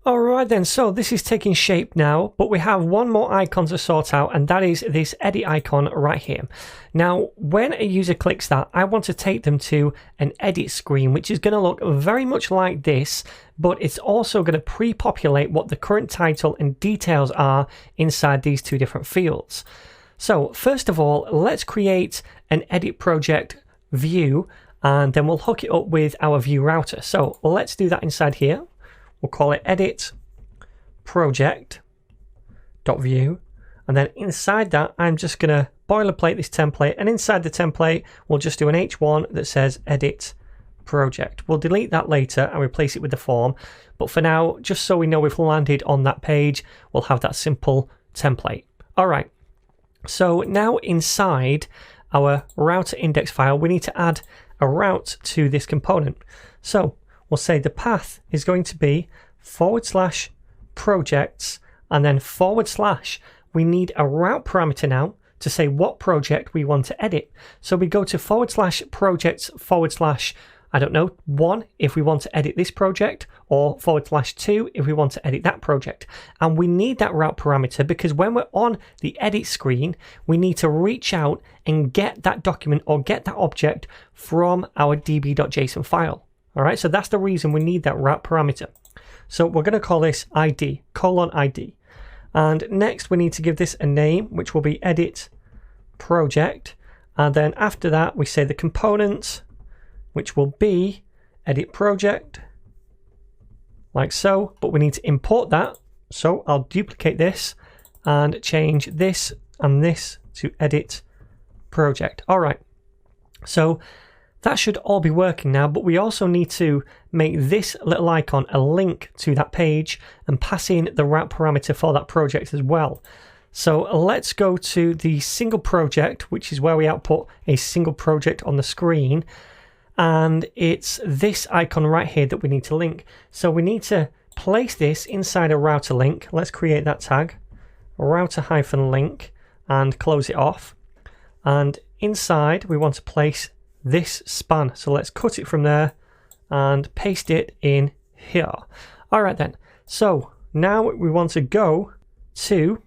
Alright then, so this is taking shape now, but we have one more icon to sort out, and that is this edit icon right here. Now, when a user clicks that, I want to take them to an edit screen, which is going to look very much like this, but it's also going to pre-populate what the current title and details are inside these two different fields. So first of all, let's create an edit project view, and then we'll hook it up with our view router. So let's do that inside here. We'll call it edit project.view, and then inside that I'm just going to boilerplate this template, and inside the template we'll just do an H1 that says edit project. We'll delete that later and replace it with the form, but for now, just so we know we've landed on that page, we'll have that simple template. Alright, so now inside our router index file we need to add a route to this component. So we'll say the path is going to be /projects, and then / we need a route parameter now to say what project we want to edit. So we go to /projects / I don't know, 1 if we want to edit this project, or /2 if we want to edit that project. And we need that route parameter because when we're on the edit screen, we need to reach out and get that document or get that object from our db.json file. All right, so that's the reason we need that route parameter. So we're going to call this ID, :ID. And next we need to give this a name, which will be edit project. And then after that, we say the component, which will be edit project, like so. But we need to import that. So I'll duplicate this and change this and this to edit project. All right, so that should all be working now, but we also need to make this little icon a link to that page and pass in the route parameter for that project as well. So let's go to the single project, which is where we output a single project on the screen. And it's this icon right here that we need to link. So we need to place this inside a router link. Let's create that tag, router-link, and close it off. And inside we want to place this span. So let's cut it from there and paste it in here. All right then. So now we want to go to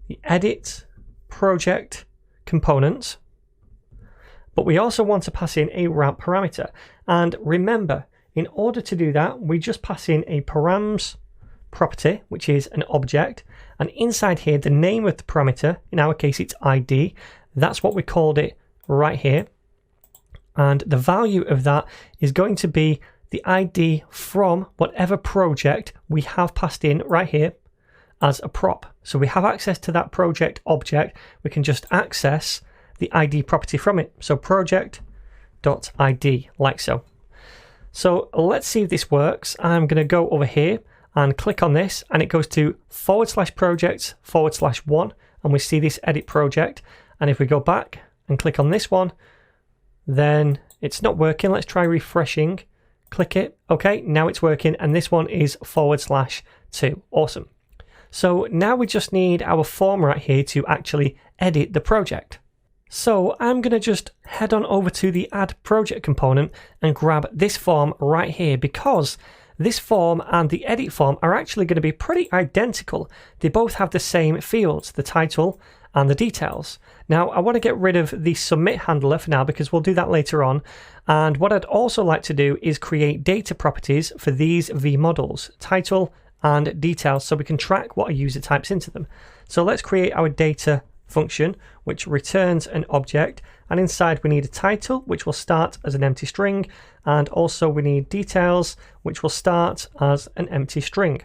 the edit project component, but we also want to pass in a route parameter. And remember, in order to do that, we just pass in a params property, which is an object, and inside here the name of the parameter, in our case it's ID. That's what we called it right here, and the value of that is going to be the ID from whatever project we have passed in right here as a prop. So we have access to that project object, we can just access the ID property from it. So project.id, like so. So let's see if this works. I'm going to go over here and click on this, and it goes to /projects /1, and we see this edit project. And if we go back and click on this one, then it's not working. Let's try refreshing. Click it. Okay, now it's working, and this one is /2. Awesome. So now we just need our form right here to actually edit the project. So I'm going to just head on over to the add project component and grab this form right here, because this form and the edit form are actually going to be pretty identical. They both have the same fields, the title and the details. Now I want to get rid of the submit handler for now because we'll do that later on. And what I'd also like to do is create data properties for these vModels, title and details, so we can track what a user types into them. So let's create our data function, which returns an object, and inside we need a title, which will start as an empty string, and also we need details, which will start as an empty string.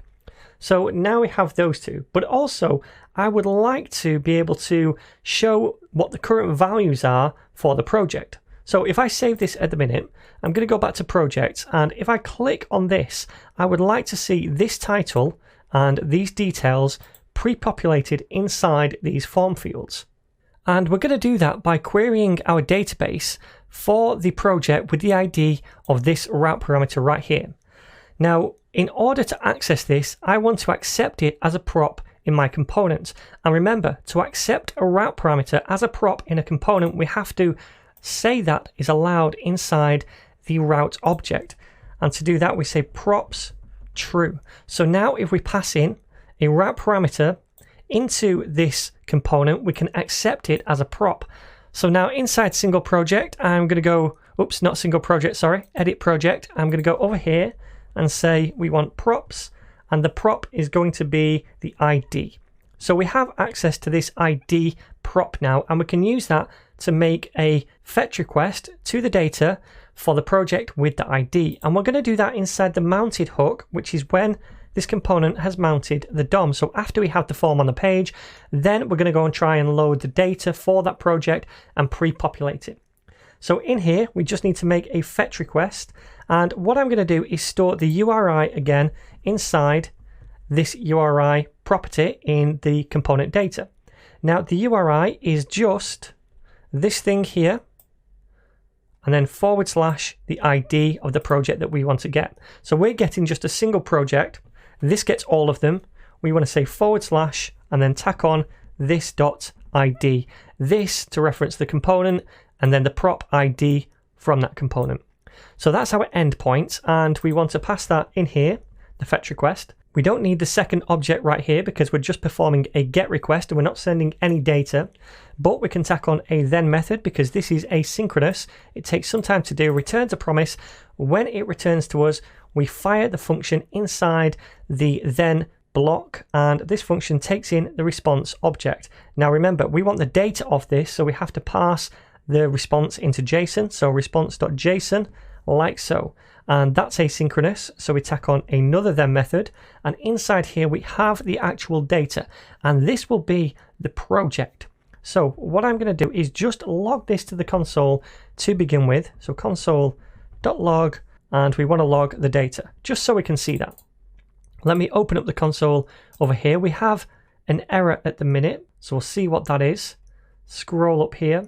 So now we have those two, but also I would like to be able to show what the current values are for the project. So if I save this at the minute, I'm going to go back to projects, and if I click on this, I would like to see this title and these details pre-populated inside these form fields. And we're going to do that by querying our database for the project with the ID of this route parameter right here. Now, in order to access this, I want to accept it as a prop in my component. And remember, to accept a route parameter as a prop in a component, we have to say that is allowed inside the route object. And to do that, we say props true. So now if we pass in a route parameter into this component, we can accept it as a prop. So now inside single project, I'm going to go, oops, not single project, sorry, edit project. I'm going to go over here and say we want props, and the prop is going to be the ID. So we have access to this ID prop now, and we can use that to make a fetch request to the data for the project with the ID. And we're going to do that inside the mounted hook, which is when this component has mounted the DOM. So after we have the form on the page, then we're going to go and try and load the data for that project and pre-populate it. So in here, we just need to make a fetch request. And what I'm going to do is store the URI again inside this URI property in the component data. Now the URI is just this thing here, and then / the ID of the project that we want to get. So we're getting just a single project. This gets all of them. We want to say / and then tack on this .id. This to reference the component, and then the prop ID from that component. So that's our endpoint, and we want to pass that in here, the fetch request. We don't need the second object right here because we're just performing a GET request and we're not sending any data, but we can tack on a then method because this is asynchronous. It takes some time to do. Returns a promise. When it returns to us, we fire the function inside the then block, and this function takes in the response object. Now remember, we want the data of this, so we have to pass the response into JSON. So response.json, like so. And that's asynchronous, so we tack on another then method, and inside here we have the actual data, and this will be the project. So what I'm going to do is just log this to the console to begin with. So console.log, and we want to log the data just so we can see that. Let me open up the console over here. We have an error at the minute, so we'll see what that is. Scroll up here,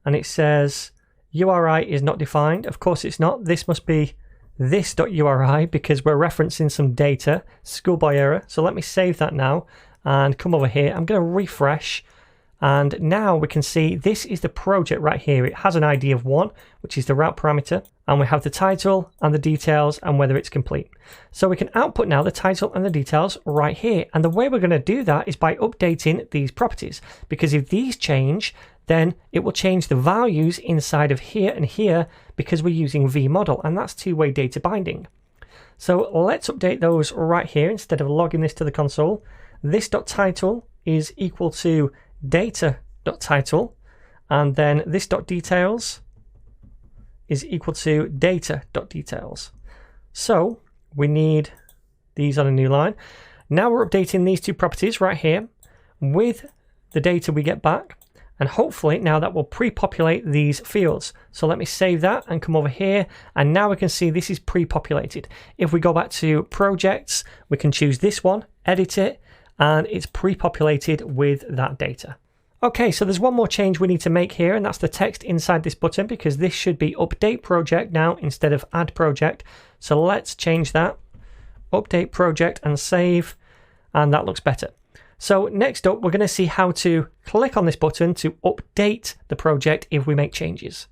and it says URI is not defined. Of course it's not. This must be this.uri because we're referencing some data, schoolboy error. So let me save that now and come over here. I'm going to refresh, and now we can see this is the project right here. It has an ID of 1, which is the route parameter, and we have the title and the details and whether it's complete. So we can output now the title and the details right here, and the way we're going to do that is by updating these properties, because if these change, then it will change the values inside of here and here because we're using vModel, and that's two-way data binding. So let's update those right here instead of logging this to the console. This.title is equal to data.title, and then this.details is equal to data.details. So we need these on a new line. Now we're updating these two properties right here with the data we get back. And hopefully now that will pre-populate these fields. So let me save that and come over here. And now we can see this is pre-populated. If we go back to projects, we can choose this one, edit it, and it's pre-populated with that data. Okay, so there's one more change we need to make here, and that's the text inside this button, because this should be update project now instead of add project. So let's change that. Update project and save, and that looks better. So next up, we're going to see how to click on this button to update the project if we make changes.